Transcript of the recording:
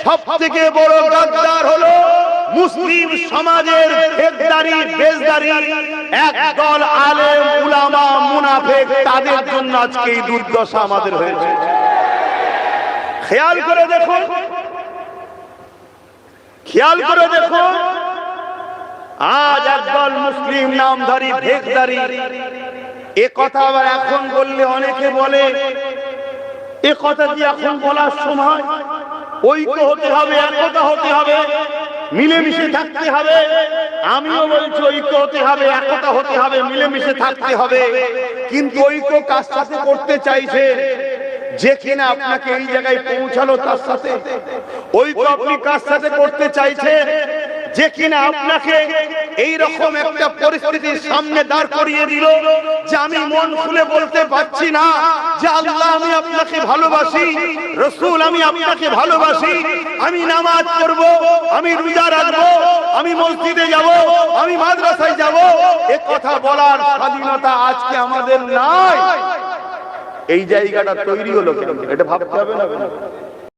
সবথেকে বড় গাদ্দার হলো মুসলিম সমাজের ফেকদারি বেজদারি একদল আলেম উলামা মুনাফিক, তাদের জন্য আজকে এই দুর্দশা আমাদের হয়েছে। খেয়াল করে দেখুন, খেয়াল করে দেখুন, আজ একদল মুসলিম নামধারী ফেকদারি এ কথা আবার এখন বললে অনেকে বলে এ কথা কি এখন বলার সময়? ঐক্য হতে হবে, একতা হতে হবে, মিলেমিশে থাকতে হবে। আমিও বলছি ঐক্য হতে হবে, একতা হতে হবে, মিলেমিশে থাকতে হবে। কিন্তু ঐক্য কার সাথে করতে চাইছে? যে কিনা আপনাকে এই জায়গায় পৌঁছালো তার সাথে। ঐক্য আপনি কার সাথে করতে চাইছেন? যে কিনা আপনাকে এই রকম একটা পরিস্থিতির সামনে দাঁড় করিয়ে দিল যে আমি মন খুলে বলতে পারছি না যে আল্লাহ আমি আপনাকে ভালোবাসি, রাসূল আমি আপনাকে ভালোবাসি, আমি নামাজ পড়ব, আমি রোজা রাখবো, আমি মসজিদে যাব, আমি মাদ্রাসায় যাব, এই কথা বলার স্বাধীনতা আজকে আমাদের নাই। এই জায়গাটা তৈরি হলো কেন? এটা ভাবতে হবে না?